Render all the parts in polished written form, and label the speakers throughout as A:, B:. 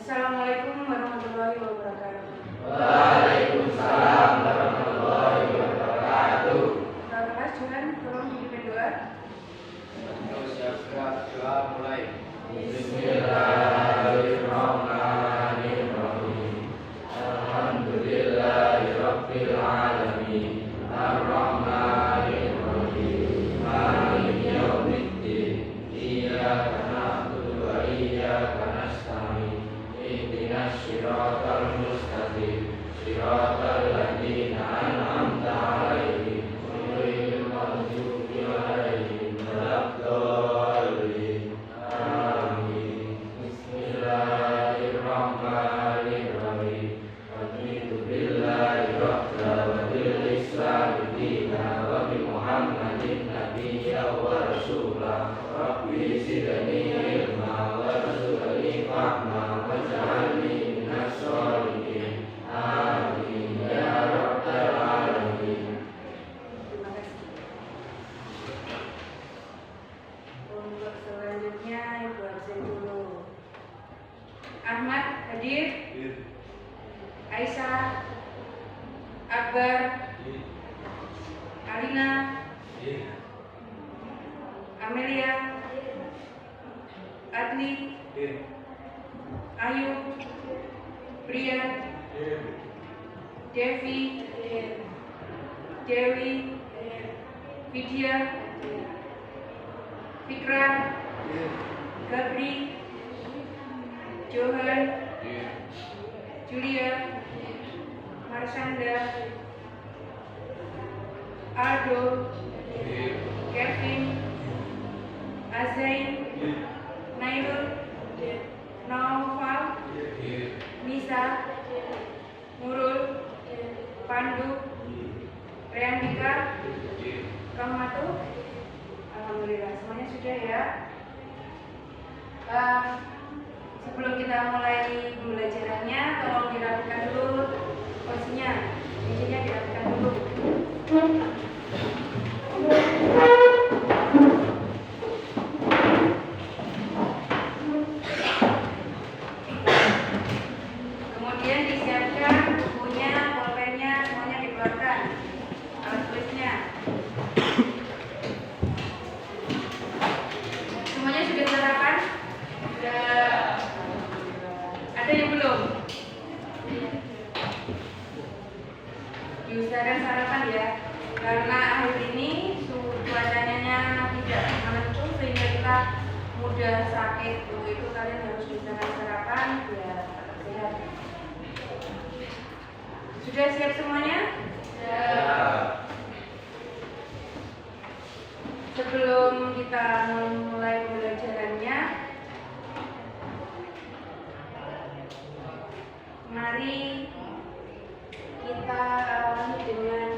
A: Assalamualaikum warahmatullahi wabarakatuh.
B: Waalaikumsalam warahmatullahi wabarakatuh.
A: Kakak kelas Johan, tolong dipimpin doa.
B: Siap-siap doa mulai. Bismillahirrahmanirrahim. Alhamdulillahirabbil alamin. Arrahmanirrahim. Maliki yaumiddin. Iyyaka na'budu wa iyyaka nasta'in. Ihdinas siratal mustaqim. Siratal ladzina an'amta 'alaihim ghairil maghdubi 'alaihim waladdallin. Amin. Bismillahirrahmanirrahim. Raditu billahi rabban wa bil islami dinan wa bi Muhammadin nabiyyan wa rasulan. Rabbi zidni ilma warzuqni fahma waj'alni minas sholihin. Amin ya rabbal alamin.
A: Terima kasih. Untuk selanjutnya Ibu absen dulu. Ahmad hadir. Aisyah, Akbar, Alina, Amelia, Adli, Ayu, Brian, Devi, Dewi, Vidya, Fikra, Gabri, Johan, Julia, Marshanda, Aldo, Kevin, Azain, Nailul, Naufal, Nisa, Nurul, Pandu, Reyandika, Kang Matu. Alhamdulillah semuanya sudah ya. Sebelum kita mulai pembelajarannya, tolong dirapikan dulu kursinya, mejanya dirapikan dulu. Kemudian disiapkan bukunya, pulpennya, semuanya dikeluarkan, alat tulisnya. Semuanya sudah sarapan? Sudah. Ada yang belum? Diusahakan sarapan ya, karena akhir ini cuacanya tidak menentu sehingga kita mudah sakit. Untuk itu kalian harus diusahakan sarapan biar tetap sehat. Sudah siap semuanya? Sudah. Sebelum kita mulai pembelajarannya, mari kita awali dengan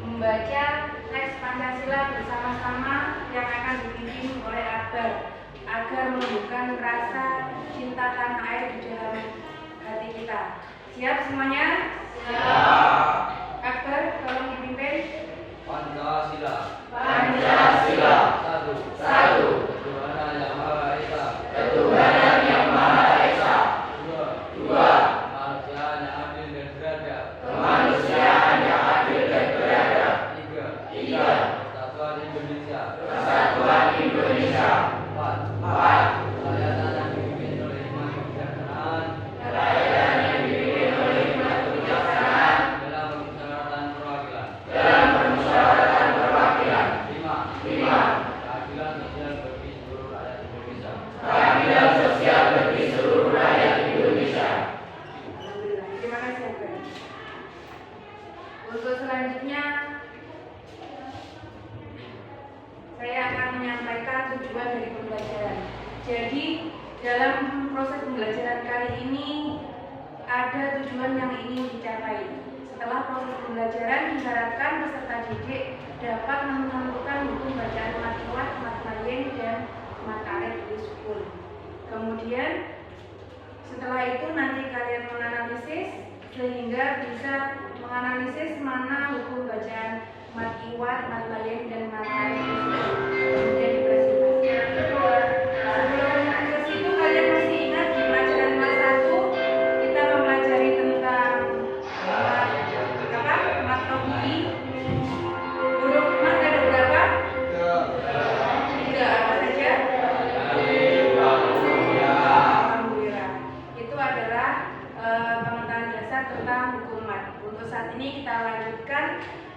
A: membaca teks Pancasila bersama-sama yang akan dipimpin oleh Akbar agar menumbuhkan rasa cinta tanah air di dalam hati kita. Siap semuanya? Siap. Akbar, tolong dipimpin.
B: Pancasila.
A: Pancasila.
B: Satu. Ketuhanan yang Maha Esa.
A: Ketuhanan yang Maha Esa.
B: Dua. Kemanusiaan yang adil dan beradab.
A: Kemanusiaan yang adil dan beradab.
B: Tiga. Persatuan Indonesia.
A: Persatuan Indonesia.
B: Empat. Pelayanan yang dipimpin oleh hikmah kebijaksanaan.
A: Pelayanan yang dipimpin oleh hikmah kebijaksanaan.
B: Dalam permusyawaratan perwakilan.
A: Dalam permusyawaratan perwakilan.
B: Lima.
A: saya akan menyampaikan tujuan dari pembelajaran. Jadi dalam proses pembelajaran kali ini ada tujuan yang ingin dicapai. Setelah proses pembelajaran diharapkan peserta didik dapat menentukan buku bacaan mat kuat, mat lain, dan mat arif sukun. Kemudian setelah itu nanti kalian menganalisis sehingga bisa menganalisis mana buku bacaan mat iwat, mat lain, dan mat arif sukun. Kemudian dipresentasikan. Sebelum ke situ kalian masih ingat di pelajaran kelas 1 kita mempelajari tentang mat tobi. Huruf mat ada berapa? 3. Apa saja? Alhamdulillah. Itu adalah pengetahuan dasar tentang hukum mat. Untuk saat ini kita lanjutkan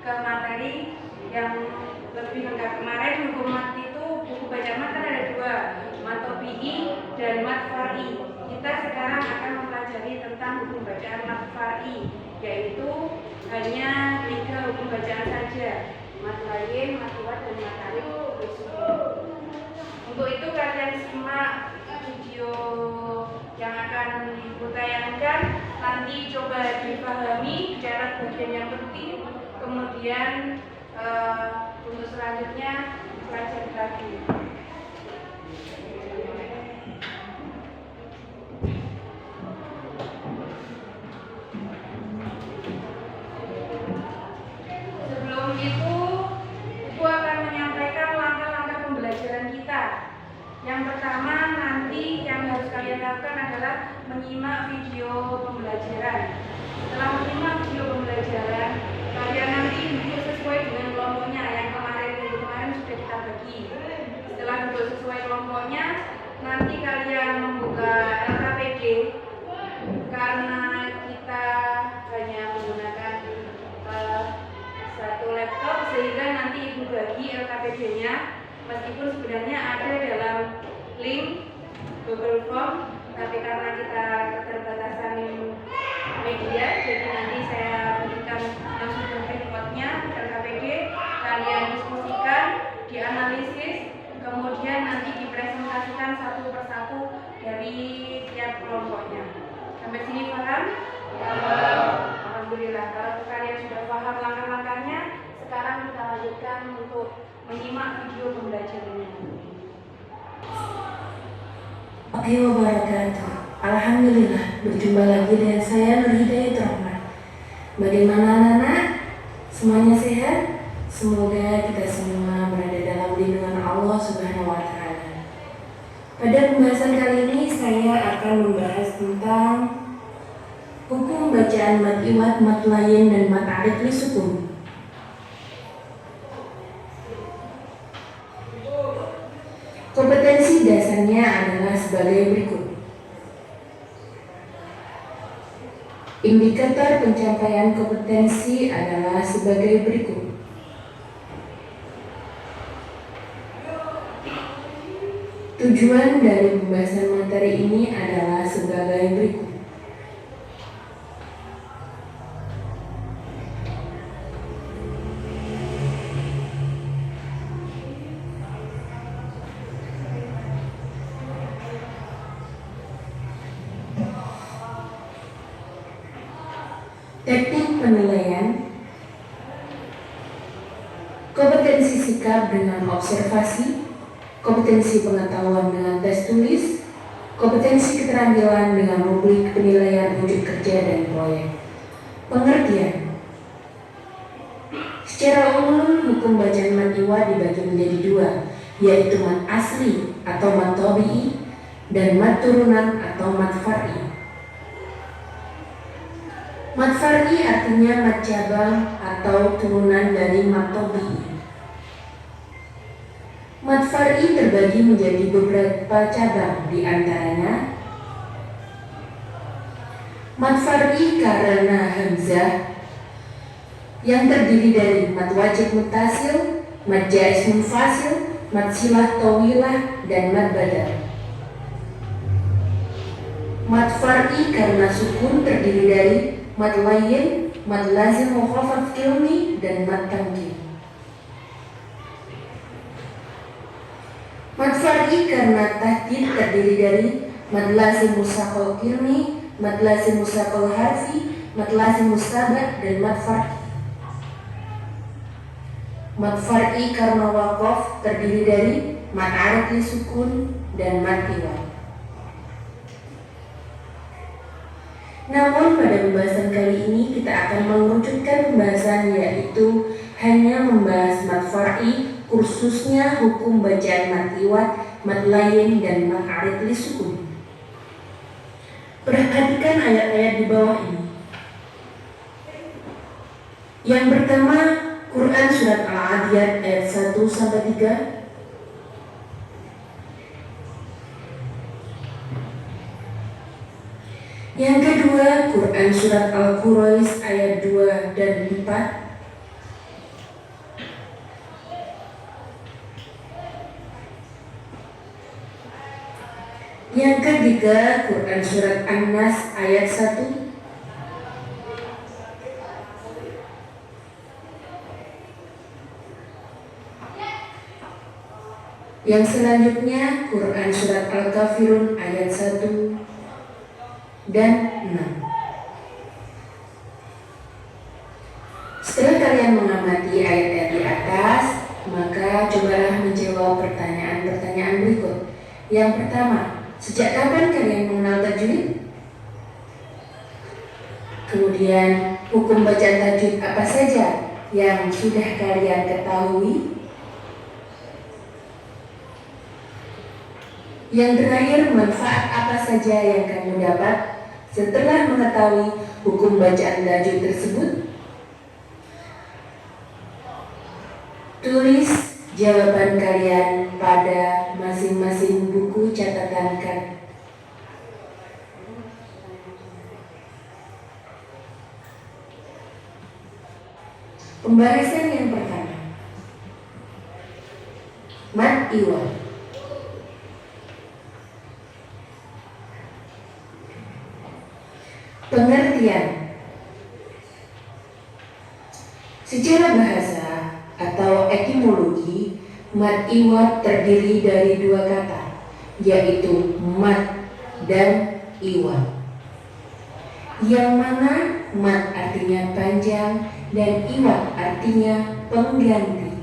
A: ke materi yang lebih lengkap. Kemarin hukum mat itu buku bacaan mat kan ada 2, mat tobi'i dan mat far'i. Kita sekarang akan mempelajari tentang hukum bacaan mat far'i, yaitu hanya 3 hukum bacaan saja, mat lain, mat iwat, dan mat arif sukun. Untuk itu kalian simak video yang akan ibu tayangkan, nanti coba dipahami cara bagian yang penting, kemudian untuk selanjutnya pelajari lagi. Sebelum itu, Ibu akan menyampaikan langkah-langkah pembelajaran kita. Yang pertama nanti yang harus kalian lakukan adalah menyimak video pembelajaran. Setelah menyimak video pembelajaran, kalian nanti duduk sesuai dengan kelompoknya. Yang kemarin sudah kita bagi. Setelah duduk sesuai kelompoknya, nanti kalian membuka LKPD. Karena kita hanya menggunakan satu laptop, sehingga nanti ibu bagi LKPD-nya, meskipun sebenarnya ada dalam link Google Form, tapi karena kita keterbatasan media, jadi nanti saya berikan langsung ke rekodnya LKPD, kalian diskusikan, dianalisis, kemudian nanti dipresentasikan satu persatu dari tiap kelompoknya. Sampai sini paham? Alhamdulillah. Kalau kalian sudah paham langkah-langkahnya, sekarang kita lanjutkan untuk menyimak video pembelajarannya.
C: Oke, wabarakatuh. Alhamdulillah, berjumpa lagi dengan saya Nur Hidayat Rahman. Bagaimana anak-anak? Semuanya sehat? Semoga kita semua berada dalam lindungan Allah Subhanahu wa Ta'ala. Pada pembahasan kali ini saya akan membahas tentang hukum bacaan mat iwat, mat lain, dan mat arif sukun. Kompetensi dasarnya adalah sebagai berikut. Indikator pencapaian kompetensi adalah sebagai berikut. Tujuan dari pembahasan materi ini adalah sebagai berikut. Teknik penilaian, kompetensi sikap dengan observasi, kompetensi pengetahuan dengan tes tulis, kompetensi keterampilan dengan rubrik penilaian wujud kerja dan proyek. Pengertian. Secara umum, hukum bacaan mat iwat dibagi menjadi 2, yaitu mat asli atau mat tabi'i dan mat turunan atau mat far'i. Mat far'i artinya mat cabang atau turunan dari mat tabi'i. Mat far'i terbagi menjadi beberapa cabang, di antaranya mat far'i karena hamzah yang terdiri dari mat wajib muttasil, mat jaiz munfasil, mat silah tawilah, dan mat badal. Mat far'i karena sukun terdiri dari mat lain, mat lazim mukhafaf ilmi, dan mat tamkin. Mad far'i karena tahdid terdiri dari mad lazim mustaqil kirmi, mad lazim mustaqil harfi, mad lazim mustabad, dan mad far'i. Mad far'i karena waqaf terdiri dari mad arid li sukun dan mad iwad. Namun pada pembahasan kali ini kita akan mengerucutkan pembahasan, yaitu hanya membahas mad far'i, khususnya hukum bacaan mad iwad, mad lain, dan mad arid li sukun. Perhatikan ayat-ayat di bawah ini. Yang pertama, Quran surat Al-Adiyat ayat 1-3. Yang kedua, Quran surat Al-Quraish ayat 2 dan 4. Yang ketiga, Quran surat An-Nas ayat 1. Yang selanjutnya, Quran surat Al-Kafirun ayat 1 dan 6. Setelah kalian mengamati ayat-ayat di atas, maka cobalah menjawab pertanyaan-pertanyaan berikut. Yang pertama, sejak kapan kalian mengenal tajwid? Kemudian, hukum bacaan tajwid apa saja yang sudah kalian ketahui? Yang terakhir, manfaat apa saja yang kamu dapat setelah mengetahui hukum bacaan tajwid tersebut? Tulis jawaban kalian pada masing-masing buku catatan kalian. Pembahasan yang pertama, mad iwad. Pengertian. Secara bahasa atau etimologi, mad iwad terdiri dari dua kata, yaitu mad dan iwad. Yang mana mad artinya panjang dan iwad artinya pengganti.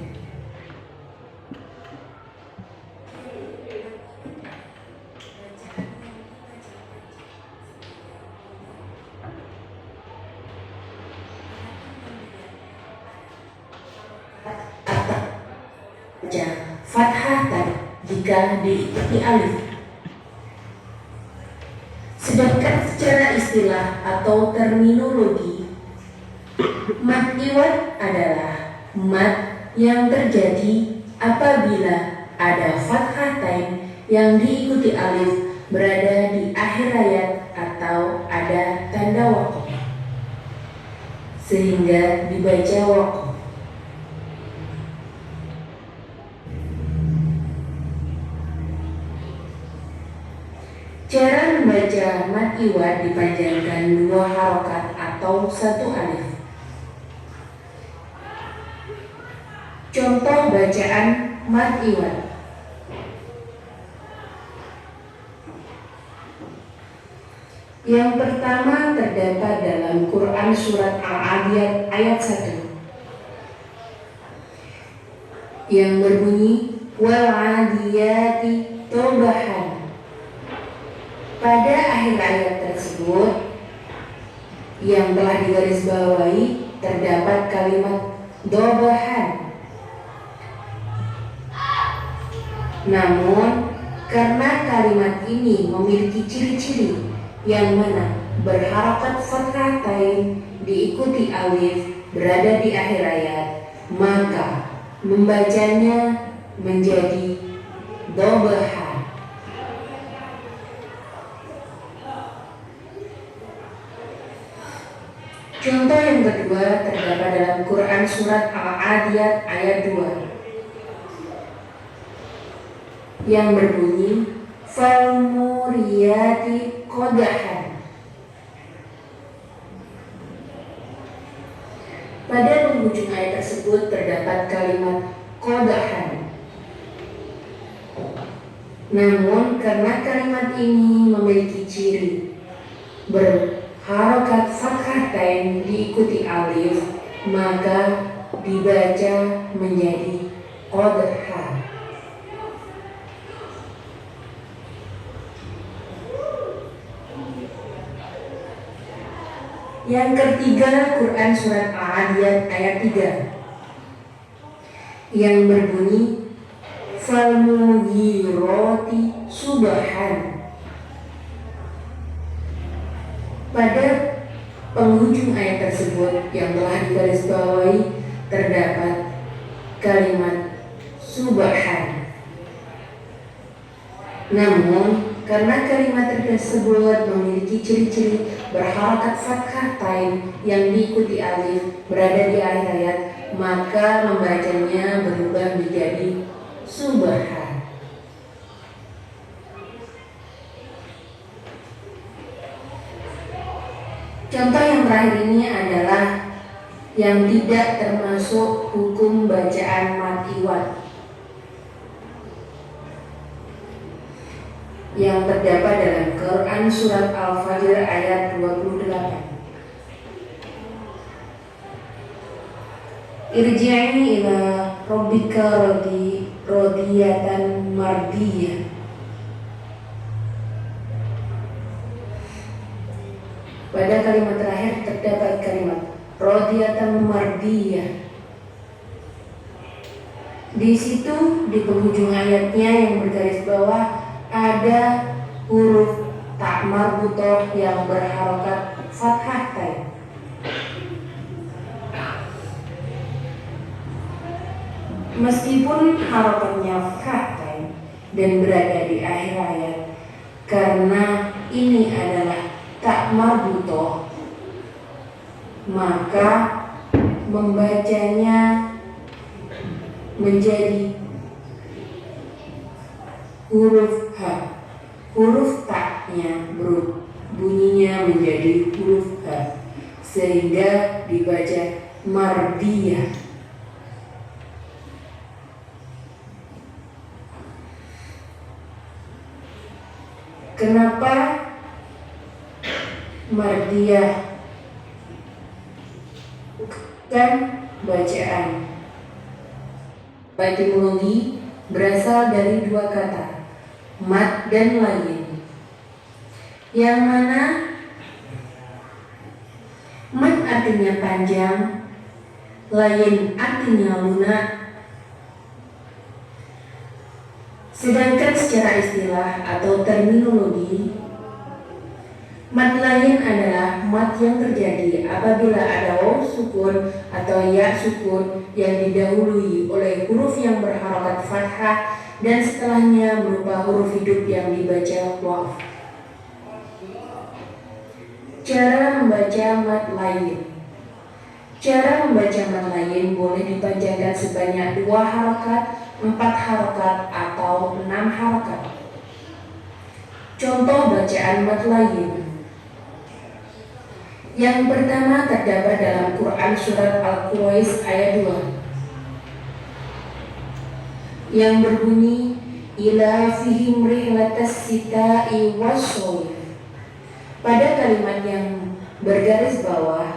C: Fathah jika diikuti alif. Sedangkan secara istilah atau terminologi, mad iwad adalah mad yang terjadi apabila ada fathatain yang diikuti alif berada di akhir ayat atau ada tanda waqaf, sehingga dibaca waqaf. Cara membaca mad iwad dipanjangkan 2 harokat atau 1 alif. Contoh bacaan mad iwad. Yang pertama terdapat dalam Quran surat Al-Adiyat ayat 1 yang berbunyi wal adiyati tobahan. Pada akhir ayat tersebut yang telah digarisbawahi terdapat kalimat dobahan. Namun karena kalimat ini memiliki ciri-ciri yang mana berharakat fathatain diikuti alif berada di akhir ayat, maka membacanya menjadi dobahan. Contoh yang kedua terdapat dalam Quran surat Al-Adiyat ayat 2 yang berbunyi falmuriyati qadahan. Pada penghujung ayat tersebut terdapat kalimat qadahan. Namun karena kalimat ini memiliki ciri berharokat fathatain diikuti alif, maka dibaca menjadi qadha. Yang ketiga, Quran surat Al-Adiyat ayat 3 yang berbunyi falmughirati subhan. Pada penghujung ayat tersebut yang telah digarisbawahi terdapat kalimat subhan. Namun karena kalimat tersebut memiliki ciri-ciri berharokat fathah tain yang diikuti alif berada di akhir ayat, maka membacanya berubah menjadi subhan. Contoh yang terakhir ini adalah yang tidak termasuk hukum bacaan mad iwad yang terdapat dalam Quran surat Al-Fajr ayat 28. Irji'i ila rabbika radiyatan mardiyah. Pada kalimat terakhir terdapat kalimat radiyatan mardiyah. Di situ di penghujung ayatnya yang bergaris bawah ada huruf ta marbutoh yang berharokat fathah tain. Meskipun harokatnya fathah tain dan berada di akhir ayat, karena ini adalah ta marbutoh, maka membacanya menjadi huruf H. Huruf ta-nya bunyinya menjadi huruf H, sehingga dibaca mardiyah. Kenapa mardiyah bukan bacaan? Etimologi berasal dari dua kata, mad dan layin, yang mana mad artinya panjang, layin artinya lunak. Sedangkan secara istilah atau terminologi, mad layin adalah mad yang terjadi apabila ada waw sukun atau ya sukun yang didahului oleh huruf yang berharokat fathah dan setelahnya berupa huruf hidup yang dibaca waqf. Cara membaca mad layin. Cara membaca mad layin boleh dipanjangkan sebanyak 2 harokat, 4 harokat, atau 6 harokat. Contoh bacaan mad layin. Yang pertama terdapat dalam Quran surat Al-Quraish ayat 2 yang berbunyi ila fihim rihlatas sita'i wasyawif. Pada kalimat yang bergaris bawah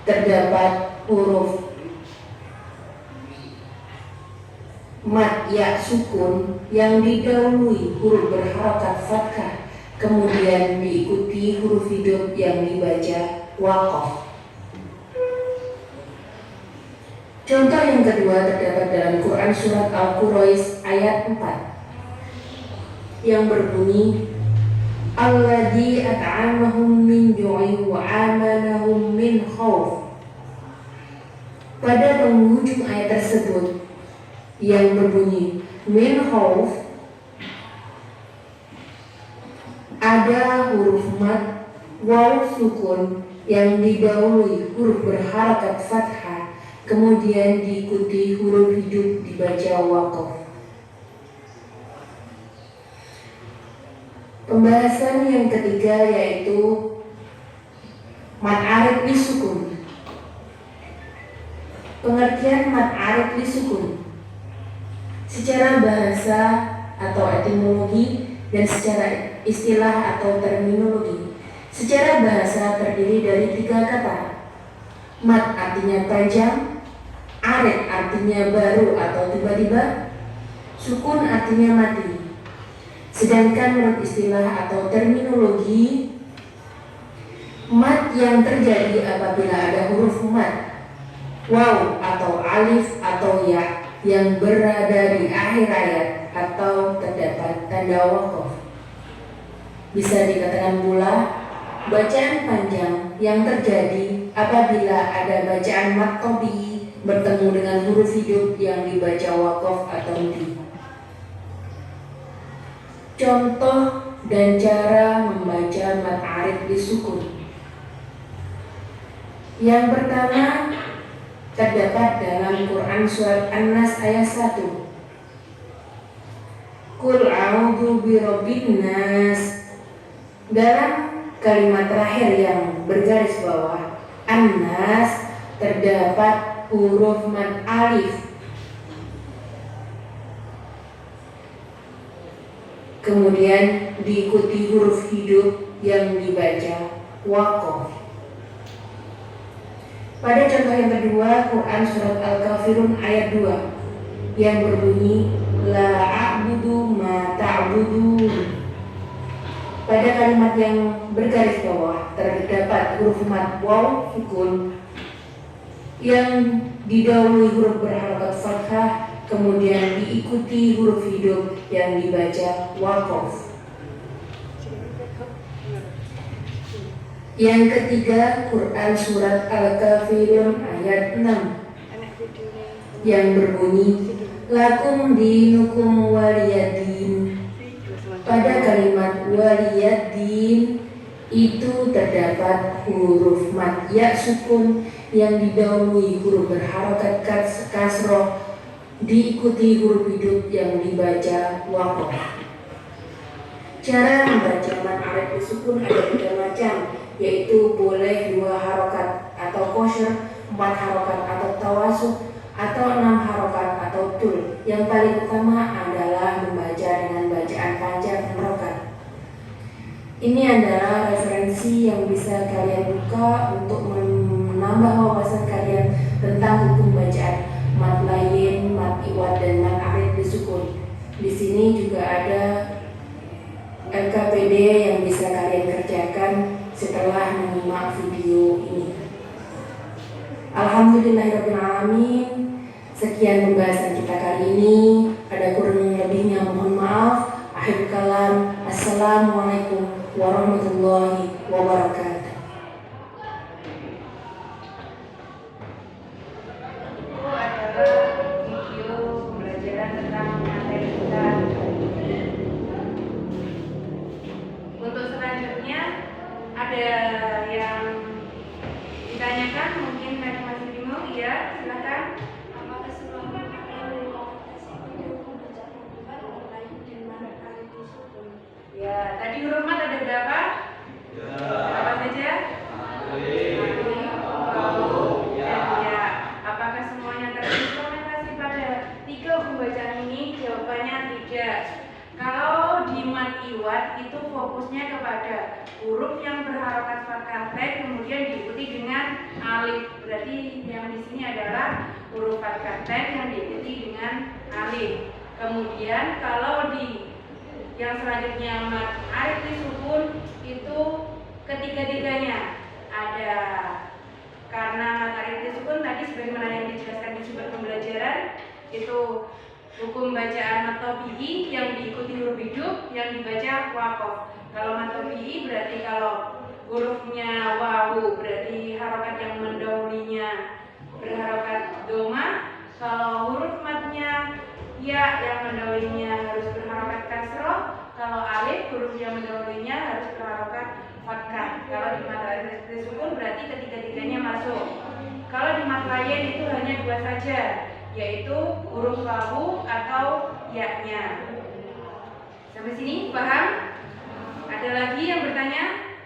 C: terdapat huruf mad ya sukun yang didahului huruf berharokat fathah, kemudian diikuti huruf hidup yang dibaca waqaf. Contoh yang kedua terdapat dalam Quran surat Al-Quraish ayat 4 yang berbunyi alladzi at'amahum min ju'in wa amanahum min khauf. Pada penghujung ayat tersebut yang berbunyi min khauf ada huruf mad waw sukun yang didahului huruf berharokat fathah, kemudian diikuti huruf hidup dibaca waqaf. Pembahasan yang ketiga yaitu mad arid lisukun. Pengertian mad arid lisukun. secara bahasa atau etimologi, dan secara istilah atau terminologi. Secara bahasa terdiri dari 3 kata. Mat artinya panjang, arid artinya baru atau tiba-tiba, sukun artinya mati. Sedangkan menurut istilah atau terminologi, mat yang terjadi apabila ada huruf mat, waw atau alif atau ya yang berada di akhir ayat atau terdapat tanda waqaf. Bisa dikatakan pula bacaan panjang yang terjadi apabila ada bacaan mat tabii bertemu dengan huruf hidup yang dibaca waqaf atau di. Contoh dan cara membaca mat arid disukun. Yang pertama terdapat dalam Quran surat An-Nas ayat 1. Qul a'udzu birabbin nas. Dalam kalimat terakhir yang bergaris bawah An-Nas terdapat huruf mad alif. Kemudian diikuti huruf hidup yang dibaca waqaf. Pada contoh yang kedua, Quran surat Al-Kafirun ayat 2 yang berbunyi la a'budu ma ta'budun. Pada kalimat yang bergaris bawah terdapat huruf mad waw sukun yang didahului huruf berharokat fathah, kemudian diikuti huruf hidup yang dibaca waqaf. Yang ketiga, Quran surat Al-Kafirun ayat 6 yang berbunyi lakum dinukum waliyadin. Pada kalimat waliyadin itu terdapat huruf mad ya sukun yang didahului huruf berharokat kasroh, diikuti huruf hidup yang dibaca waqaf. Cara membaca mad arid disukun ada 3 macam, yaitu boleh 2 harokat atau qasr, 4 harokat atau tawasud, atau 6 harokat atau tul. Yang paling utama adalah membaca dengan bacaan panjang dan harokat. Ini adalah referensi yang bisa kalian buka untuk menambah wawasan kalian tentang hukum bacaan mad lain, mad iwad, dan mad arid disukun. Di sini juga ada LKPD yang bisa kalian kerjakan setelah menyimak video ini. Alhamdulillahirrahmanirrahim. Sekian pembahasan kita kali ini. Ada kurang lebihnya mohon maaf. Akhir kalam. Assalamualaikum warahmatullahi wabarakatuh.
A: Itu adalah video pembelajaran tentang materi kita. Untuk selanjutnya ada yang ditanyakan, mungkin tadi masih bingung, ya silakan.
D: Apakah semua makna yang dilakukan itu membaca Al-Quran online dan mana kali disukun?
A: Ya, tadi huruf mat ada berapa? Apa saja? Alif, waw, dan ya. Apakah semuanya terimplementasi pada 3 hukum bacaan ini? Jawabannya tidak. Kalau di mad iwad itu fokusnya kepada huruf yang berharokat fathah, kemudian diikuti dengan alif. Berarti yang di sini adalah huruf fathah yang diikuti dengan alif. Kemudian kalau di yang selanjutnya mad arid disukun itu ketiga-tiganya ada, karena mad arid disukun tadi sebagaimana yang dijelaskan di sumber pembelajaran itu hukum bacaan mad tabii yang diikuti huruf hidup yang dibaca waqaf. Kalau mad tabii berarti kalau hurufnya wawu berarti harokat yang mendahulunya berharokat doma. Kalau huruf madnya ya yang mendahulunya harus berharokat kasroh. Kalau alif huruf yang mendahulunya harus berharokat fathah. Kalau di mad arid disukun berarti ketiga-tiganya masuk. Kalau di mad lain itu hanya 2 saja, yaitu huruf wawu atau ya-nya. Sampai sini paham? Ada lagi yang bertanya?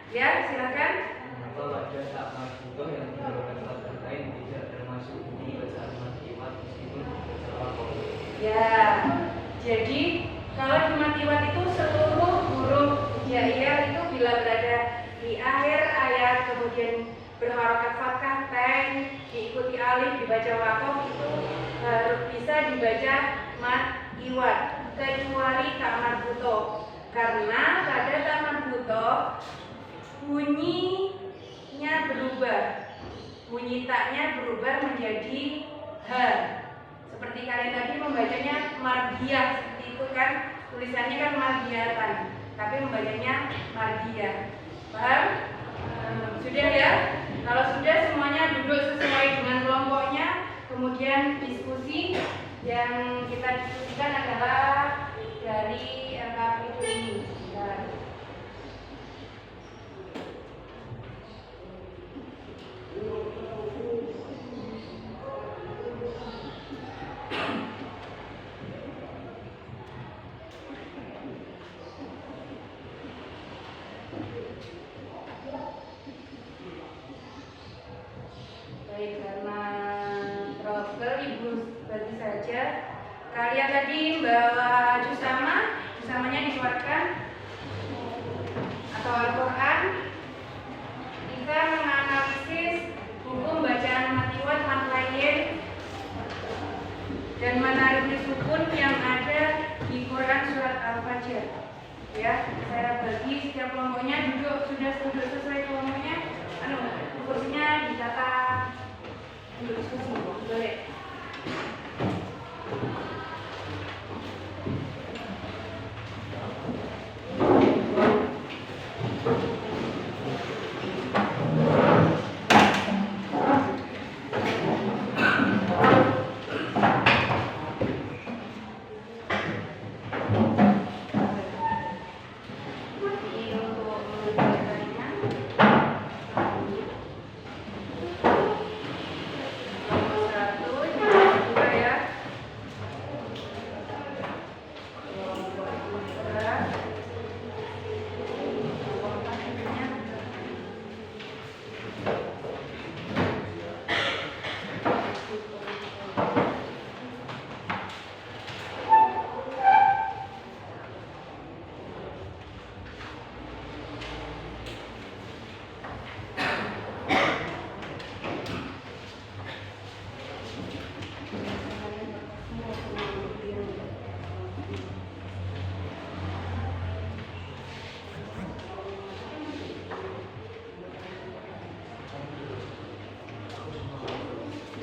A: Ya, silakan.
B: Kenapa pada saat masbutoh yang menggunakan fathah lain tidak termasuk di bacaan mad iwad meskipun bacaan waqaf?
A: Ya, Jadi kalau di matiwat itu seluruh huruf hijaiyah itu bila berada di akhir ayat kemudian berharokat fathah teng diikuti alif dibaca wakof itu harus bisa dibaca matiwat kecuali tamar buto, karena pada tamar buto bunyinya berubah, bunyi taknya berubah menjadi h. Seperti kalian tadi membacanya mardiyah, seperti itu kan, tulisannya kan mardiyatan, tapi membacanya mardiyah. Paham? Sudah ya? Kalau sudah semuanya duduk sesuai dengan kelompoknya, kemudian diskusi. Yang kita diskusikan adalah dari kapitul ini. Baik, karena trouble ibu bagi saja. Kalian tadi bawa jusamanya dikeluarkan atau Al-Quran. Kita menganalisis hukum bacaan matiwat matlayin dan menarik sukun yang ada di Quran surat Al-Fajr. Ya, saya bagi setiap kelompoknya duduk sesuai kelompoknya. Kursinya ditata untuk diskusi, boleh.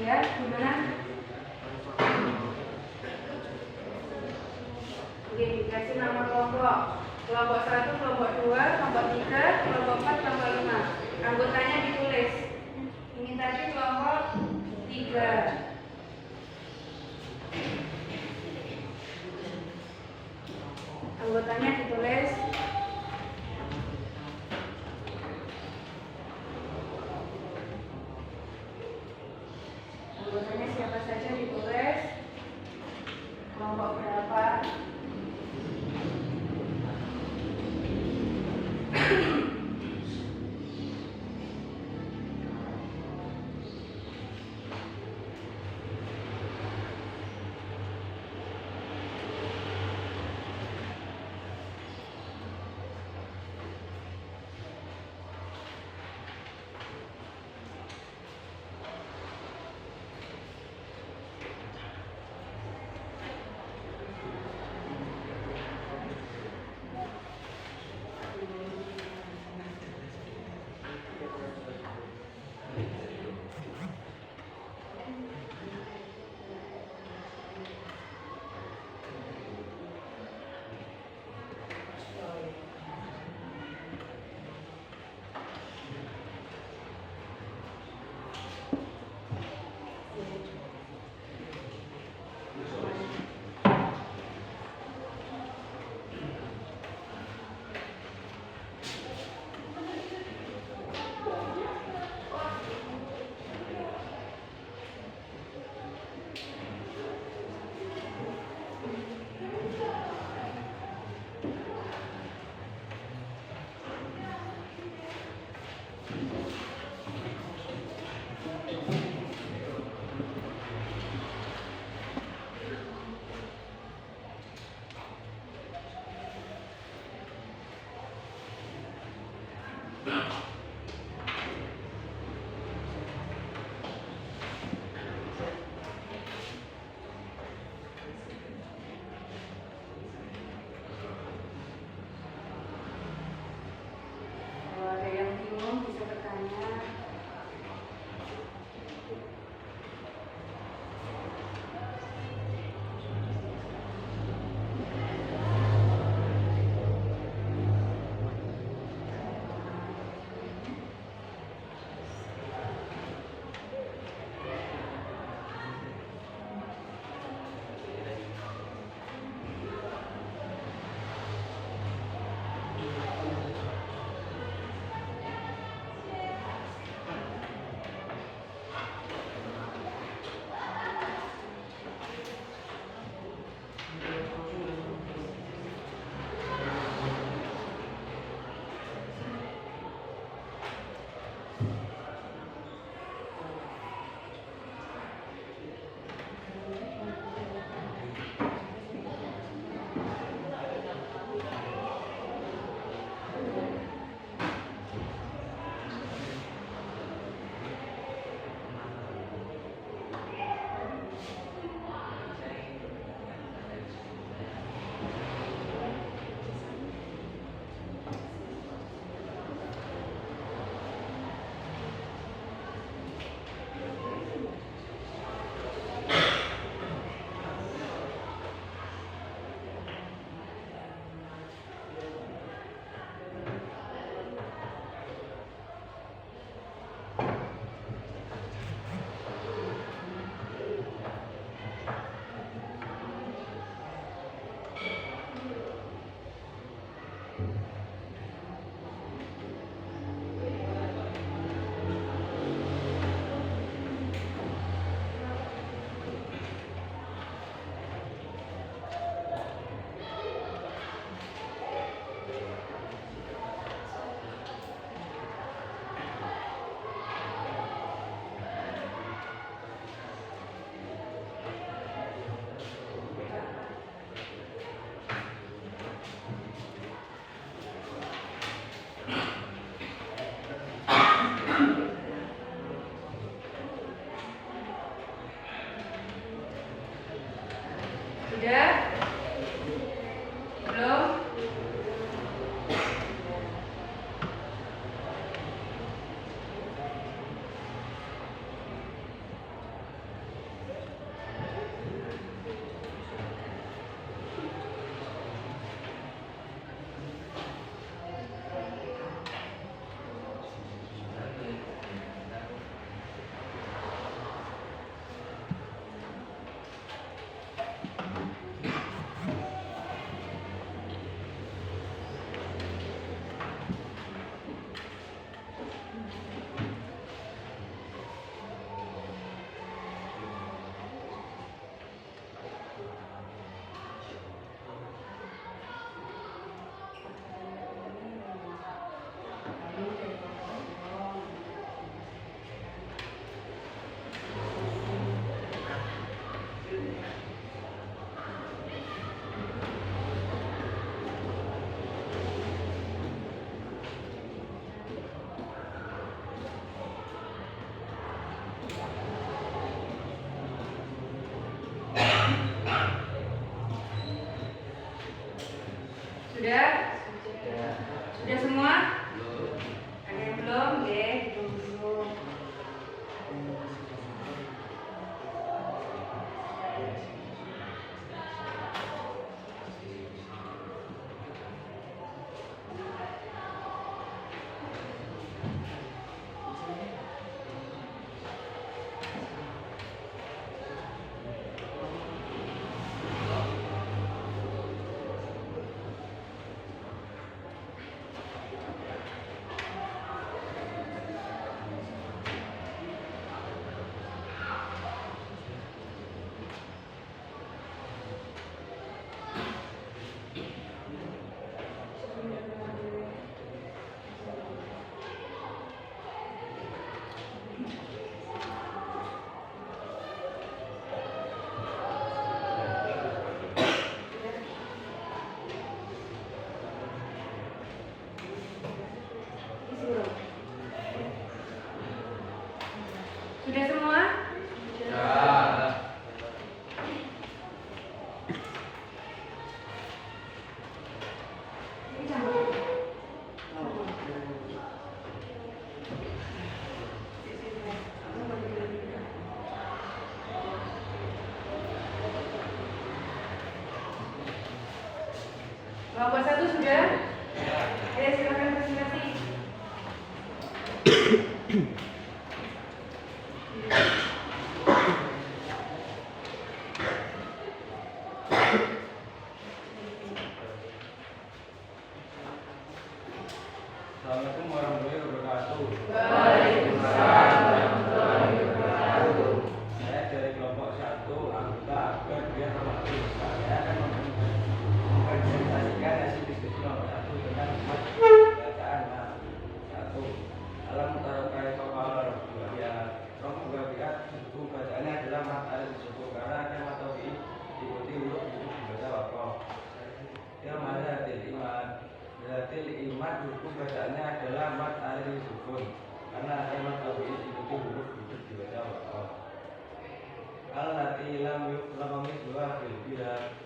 A: Ya, gimana? Oke, dikasih nama kelompok. Kelompok 1, kelompok 2, kelompok 3, kelompok 4, kelompok 5. Anggotanya ditulis. Ini tadi kelompok 3. Anggotanya ditulis. Anggotanya siapa saja ditulis, kelompok berapa. Kalau ada yang bingung bisa bertanya. Sudah? Belum? Sudah? Sudah semua? Ada yang belum? Oke, hitung dulu. Kelompok 1 sudah? Oke, silakan presentasi.
B: Assalamualaikum warahmatullahi wabarakatuh. Saya dari kelompok 1 anggota ABER biar termasuk saya akan mempresentasikan hasil diskusi nomor 1 tentang bacaan satu alam tarokai kapal ya nomor 2 biar buku bacaannya adalah mat alif disuku karena ada matobi diikuti huruf dibaca wakof. Yang mana iman berarti iman buku bacaannya adalah mat alif sukun karena ada matobi diikuti huruf dibaca wakof. Al-lati lam yuqlamami dua bilbilah.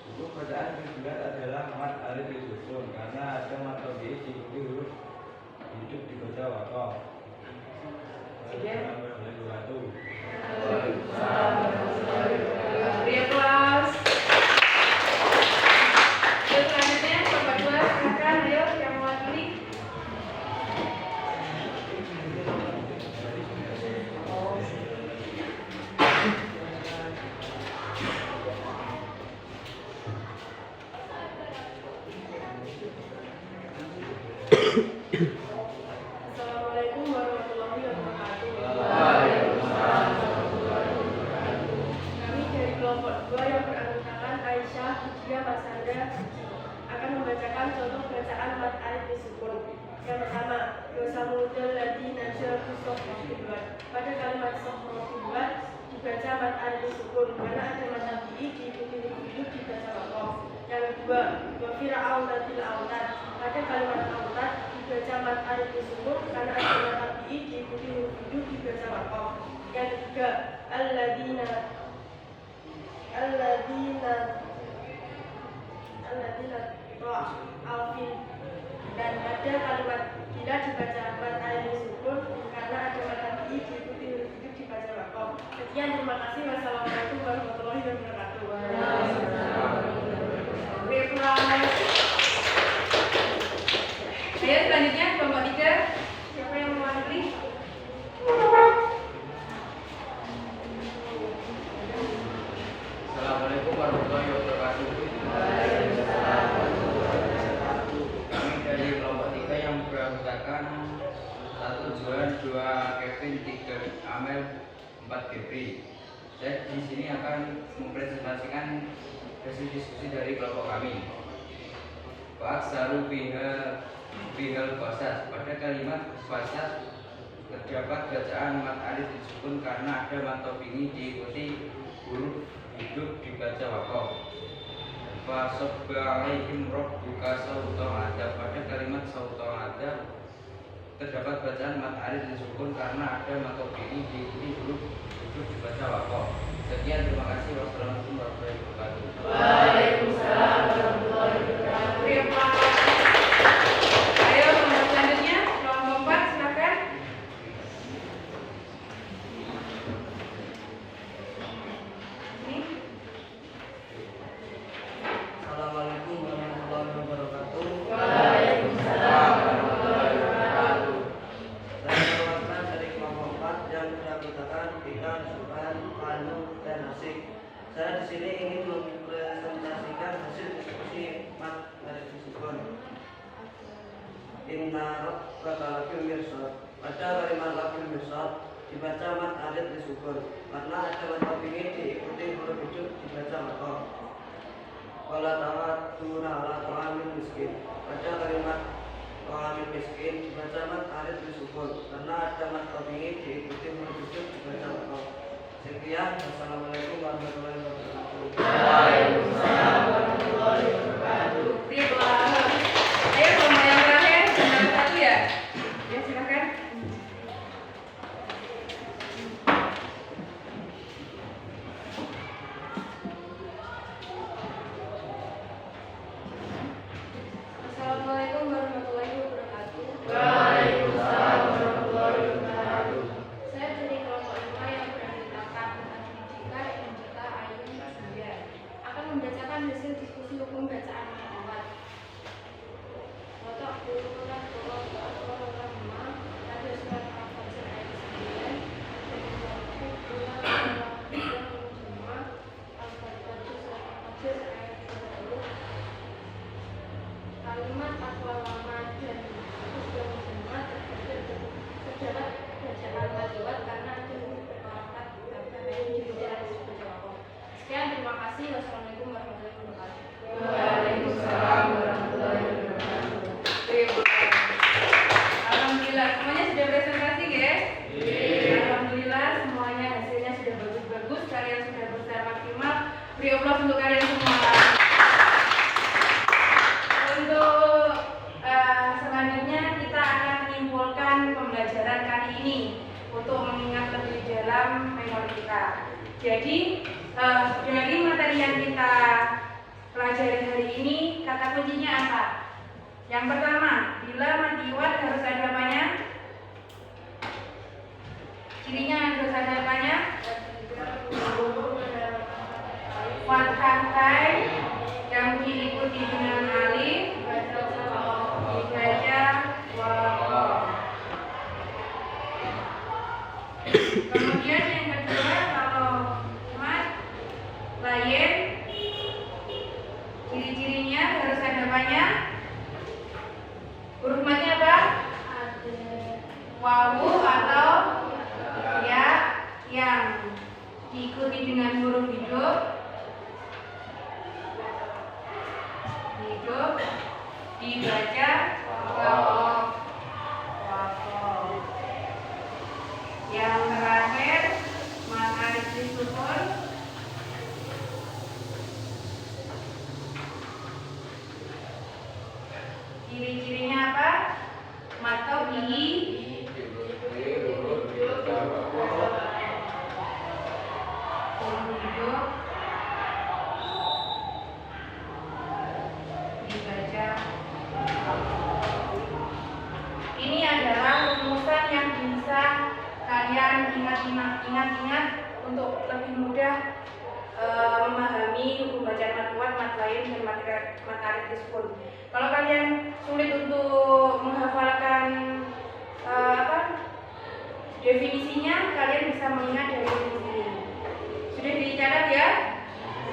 B: Buku bacaan bilbilah adalah mat alif disusun karena ada mat tabi'i diikuti huruf hidup dibaca wakof.
A: Beri kelas. Yuk selanjutnya kelompok 2 silakan ayo yang mewakili.
D: Assalamualaikum warahmatullahi wabarakatuh. Kami dari kelompok 2 yang beranggotakan Aisyah, Hijriah, Masanda akan membacakan contoh bacaan mat alif disukun. Yang pertama, Yosamudul ladzi najatu sohrofibuat. Pada kalimat sohrofibuat dibaca mat alif disukun karena ada mat tabi'i diikuti huruf hidup dibaca wakof. Yang kedua, Wafira'aunatil autad. Pada kalimat autad dibaca mat alif disukun karena ada mat tabi'i diikuti huruf hidup dibaca wakof. Yang ketiga, alladzina alfin, dan pada kalimat bila dibaca mat alif disukun karena ada mat tabi'i diikuti huruf hidup dibaca wakof. Sekian, terima kasih. Wassalamualaikum warahmatullahi wabarakatuh.
A: Beri kelas. Ayo selanjutnya kelompok 3. Siapa yang mewakili?
B: Assalamualaikum warahmatullahi wabarakatuh. Kami dari kelompok 3 yang beranggotakan 1 Johan, 2 Kevin, 3 Amel, 4 Gebri. Saya di sini akan mempresentasikan hasil diskusi dari kelompok kami. Pak Saru bihal basas. Pada kalimat basas terdapat bacaan mat alif disukun karena ada mat tabi'i diikuti huruf hidup dibaca wakof. Fasobba alaihim rabbuka sautan ada. Pada kalimat sautan ada terdapat bacaan mat alif disukun karena ada mat tabi'i diikuti huruf hidup dibaca wakof. Sekian, terima kasih. Wassalamualaikum warahmatullahi wabarakatuh.
A: Waalaikumsalam warahmatullahi wabarakatuh. Beri kelas. Ayo kelompok selanjutnya kelompok 4 silakan. Ini.
E: Assalamualaikum warahmatullahi wabarakatuh.
A: Waalaikumsalam warahmatullahi wabarakatuh.
E: Saya perwakilan dari kelompok 4 yang beranggotakan Ika, Subhan, Anu, dan Asik. Saya di sini ingin mempresentasikan hasil diskusi mat alif disukun. Inna rabbaka labil mirsad. Pada kalimat labil mirsad dibaca mat alif disukun karena ada mat tabi'i diikuti huruf hidup dibaca wakof. Wala tamatuna ala ta'amil miskin. Pada kalimat ta'amil miskin dibaca mat alif disukun karena ada mat tabi'i diikuti huruf hidup dibaca wakof. Sekian, wassalamualaikum warahmatullahi wabarakatuh.
A: Waalaikumsalam warahmatullahi wabarakatuh. Beri kelas. Ayo kelompok yang terakhir nomor 1 ya. Ya silakan.
D: Assalamualaikum warahmatullahi wabarakatuh.
A: Waalaikumsalam warahmatullahi wabarakatuh.
D: Saya dari kelompok 5 yang beranggotakan Anjika, Injita, Ayun, Julia akan membacakan hasil diskusi hukum bacaan mat Muhammad walama dan Islam Muhammad terdapat bacaan madiwat karena ada berkata sekian, terima kasih. Wassalamualaikum warahmatullahi wabarakatuh.
A: Waalaikumsalam warahmatullahi wabarakatuh. Alhamdulillah semuanya sudah presentasi ya? Alhamdulillah semuanya hasilnya sudah bagus-bagus, kalian sudah berusaha maksimal. Beri aplaus untuk kalian semua. Untuk selanjutnya kita akan menyimpulkan pembelajaran kali ini untuk mengingat lebih dalam memori kita. Jadi dari materi yang kita pelajari hari ini, kata kuncinya apa? Yang pertama, bila madiwat harus ada apanya? Cirinya harus ada apanya? Fathah kai yang diikuti dengan alif dibaca waw. Kemudian yang kedua, kalau mat lain, ciri-cirinya harus ada apanya? Huruf matnya apa? Wawu atau ya yang diikuti dengan huruf hidup dibaca waw. Yang terakhir mat alif disukun ciri-cirinya apa? Mat tobi'i huruf hidup dibaca. Ini adalah rumusan yang bisa kalian ingat-ingat untuk lebih mudah memahami hukum bacaan mat kuat, mat lain, dan mat alif disukun. Kalau kalian sulit untuk menghafalkan definisinya, kalian bisa mengingat dari definisi ini. Sudah dicatat ya?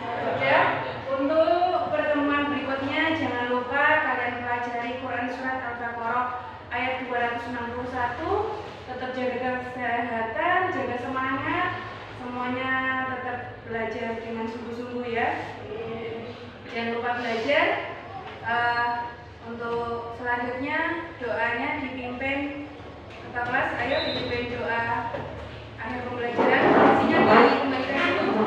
A: Sudah. Untuk pertemuan berikutnya jangan lupa kalian pelajari Quran surat Al-Baqarah ayat 261. Tetap jaga kesehatan, jaga semangat, semuanya tetap belajar dengan sungguh-sungguh ya. Jangan lupa belajar. Untuk selanjutnya doanya dipimpin ketua kelas. Ayo dipimpin doa akhir pembelajaran. Isinya dikembalikan dulu.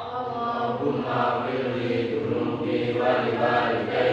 F: Allahumma firli dunubi wali walidayya